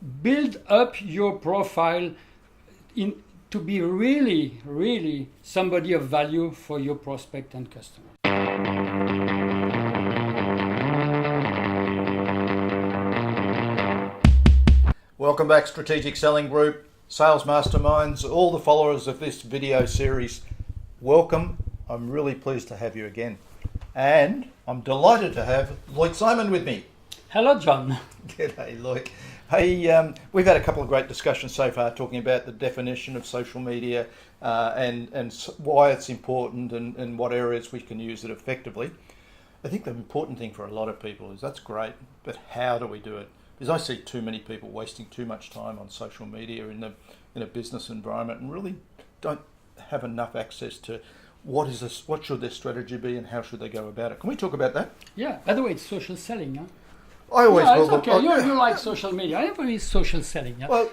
build up your profile to be really, really somebody of value for your prospect and customer. Welcome back, Strategic Selling Group, Sales Masterminds, all the followers of this video series. Welcome. I'm really pleased to have you again. And I'm delighted to have Loic Simon with me. Hello, John. G'day, Loic. Hey, we've had a couple of great discussions so far talking about the definition of social media and why it's important and what areas we can use it effectively. I think the important thing for a lot of people is that's great, but how do we do it? Because I see too many people wasting too much time on social media in a business environment and really don't have enough access to what should their strategy be and how should they go about it. Can we talk about that? Yeah, by the way, it's social selling, huh? I always it's okay. You like social media. I never use social selling. Yeah? Well,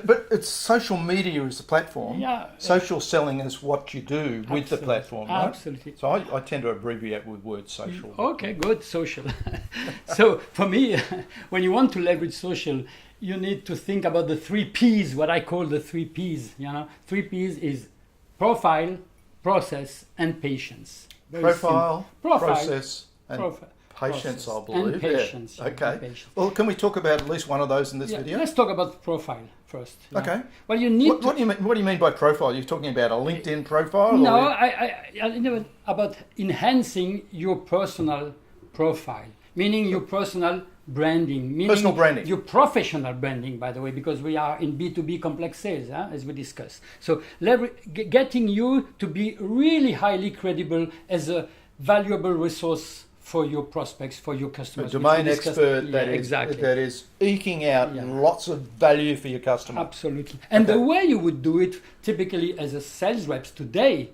but it's social media is the platform. Yeah. Social selling is what you do with the platform, right? Absolutely. So I tend to abbreviate with word social. Okay, good, social. So for me, when you want to leverage social, you need to think about the 3 Ps, what I call the 3 Ps. 3 Ps is profile, process, and patience. Profile, process, and patience, I believe. And patience. Yeah. Okay. And patience. Well, can we talk about at least one of those in this video? Let's talk about profile first. Okay. Well, you need. What do you mean by profile? You're talking about a LinkedIn profile? No, I mean about enhancing your personal profile, meaning your personal branding, meaning personal branding, your professional branding. By the way, because we are in B2B complex sales, as we discussed. So getting you to be really highly credible as a valuable resource for your prospects, for your customers. A domain expert that is eking out lots of value for your customer. Absolutely. And the way you would do it, typically as a sales reps today,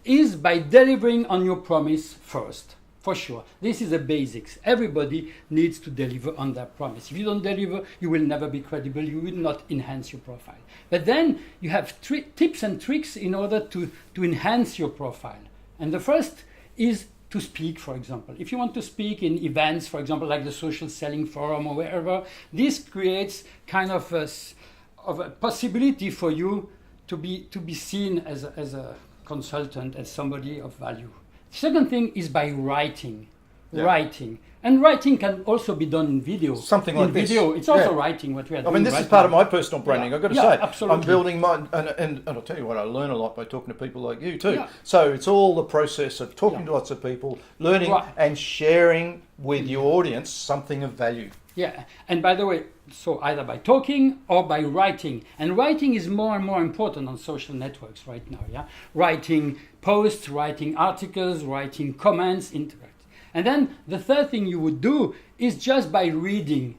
is by delivering on your promise first. For sure. This is the basics. Everybody needs to deliver on their promise. If you don't deliver, you will never be credible. You will not enhance your profile. But then you have tips and tricks in order to enhance your profile. And the first is to speak, for example. If you want to speak in events, for example, like the Social Selling Forum or wherever, this creates kind of a possibility for you to be seen as a consultant, as somebody of value. Second thing is by writing. Writing. And writing can also be done in video. Something like this. It's also writing what we are doing. I mean, this is part of my personal branding. I've got to say, absolutely. I'm building mine, and I'll tell you what, I learn a lot by talking to people like you too. Yeah. So it's all the process of talking to lots of people, learning and sharing with your audience something of value. Yeah, and by the way, so either by talking or by writing. And writing is more and more important on social networks right now, Writing posts, writing articles, writing comments, interact. And then the third thing you would do is just by reading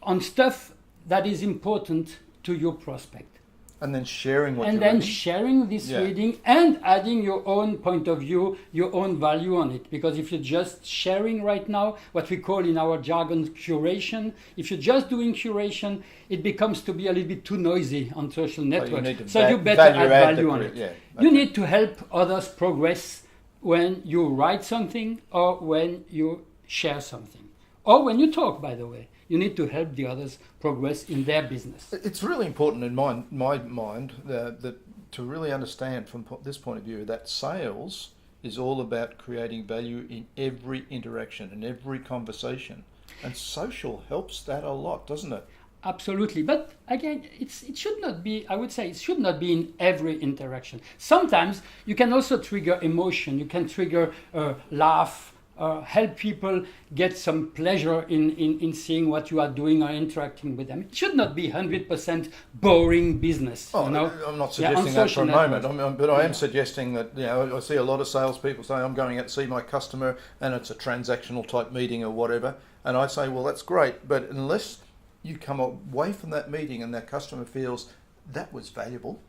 on stuff that is important to your prospect. And then sharing what and you're then reading. Sharing this reading and adding your own point of view, your own value on it. Because if you're just sharing right now, what we call in our jargon curation, if you're just doing curation, it becomes to be a little bit too noisy on social networks. So you better add value on it. You need to help others progress when you write something or when you share something. Or when you talk, by the way. You need to help the others progress in their business. It's really important in my mind that to really understand from this point of view that sales is all about creating value in every interaction, in every conversation. And social helps that a lot, doesn't it? Absolutely. But again, it should not be, I would say, it should not be in every interaction. Sometimes you can also trigger emotion. You can trigger laugh, help people get some pleasure in seeing what you are doing or interacting with them. It should not be 100% boring business. Oh, you know? I'm not suggesting that for a moment, but I am suggesting that I see a lot of salespeople say, I'm going out to see my customer and it's a transactional type meeting or whatever. And I say, well, that's great, but unless you come away from that meeting and that customer feels that was valuable,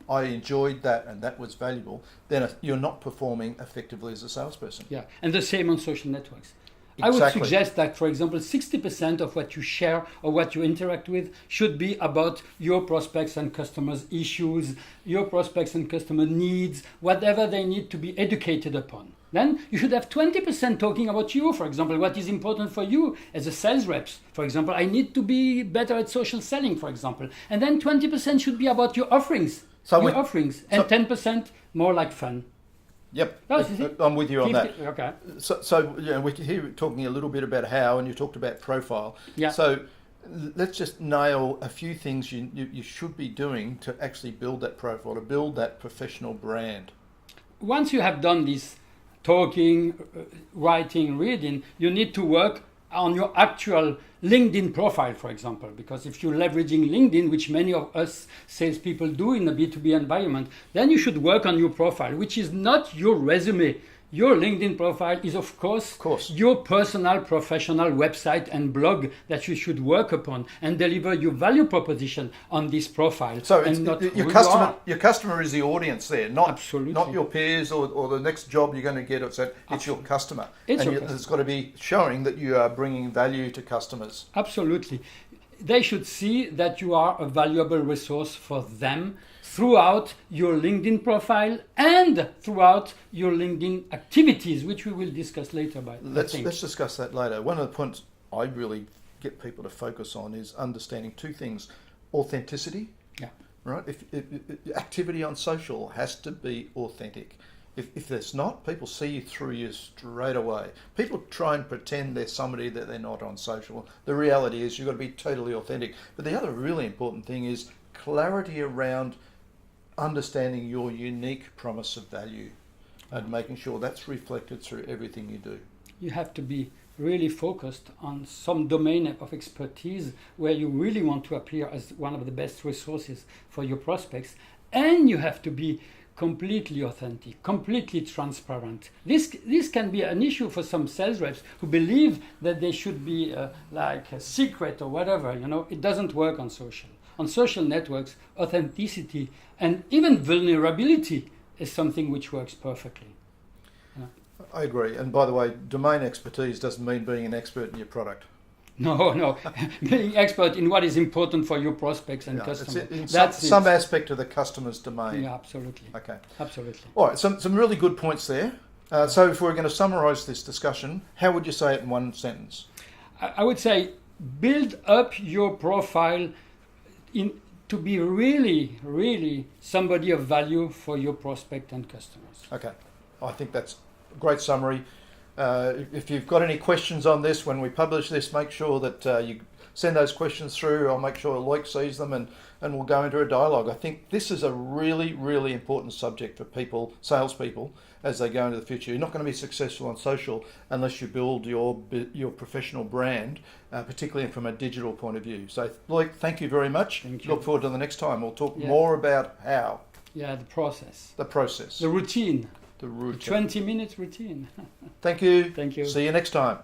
I enjoyed that and that was valuable, then you're not performing effectively as a salesperson. Yeah, and the same on social networks. I would Exactly. suggest that, for example, 60% of what you share or what you interact with should be about your prospects and customers' issues, your prospects and customer needs, whatever they need to be educated upon. Then you should have 20% talking about you, for example, what is important for you as a sales reps. For example, I need to be better at social selling, for example. And then 20% should be about your offerings, and 10% more like fun. Yep, Oh, is it? I'm with you on that. Okay. So we're here talking a little bit about how, and you talked about profile. Yeah. So let's just nail a few things you should be doing to actually build that profile, to build that professional brand. Once you have done this talking, writing, reading, you need to work on your actual LinkedIn profile, for example, because if you're leveraging LinkedIn, which many of us salespeople do in a B2B environment, then you should work on your profile, which is not your resume. Your LinkedIn profile is, of course, your personal professional website and blog that you should work upon and deliver your value proposition on this profile. So and it's, not your who customer, you are. your customer is the audience there, not Absolutely. not your peers or the next job you're going to get. It's your customer, It's and your customer. it's got to be showing that you are bringing value to customers. Absolutely. They should see that you are a valuable resource for them throughout your LinkedIn profile and throughout your LinkedIn activities, which we will discuss later. Let's discuss that later. One of the points I really get people to focus on is understanding two things: authenticity. Yeah. Right. If activity on social has to be authentic. If there's not, people see you through you straight away. People try and pretend they're somebody that they're not on social. The reality is you've got to be totally authentic. But the other really important thing is clarity around understanding your unique promise of value and making sure that's reflected through everything you do. You have to be really focused on some domain of expertise where you really want to appear as one of the best resources for your prospects, and you have to be completely authentic, completely transparent. This can be an issue for some sales reps who believe that they should be like a secret or whatever. It doesn't work on social. On social networks, authenticity and even vulnerability is something which works perfectly. I agree. And by the way, domain expertise doesn't mean being an expert in your product. No. Being expert in what is important for your prospects and customers. It's in some aspect of the customer's domain. Yeah, absolutely. Okay. Absolutely. All right, some really good points there. So if we're going to summarise this discussion, how would you say it in one sentence? I would say build up your profile to be really, really somebody of value for your prospect and customers. Okay, I think that's a great summary. If you've got any questions on this, when we publish this, make sure that you send those questions through. I'll make sure Loic sees them and we'll go into a dialogue. I think this is a really, really important subject for people, salespeople, as they go into the future. You're not going to be successful on social unless you build your professional brand, particularly from a digital point of view. So, Loic, thank you very much. Thank you. Look forward to the next time. We'll talk more about how. Yeah, the process. The process. The routine. The routine. The 20-minute routine. Thank you. Thank you. See you next time.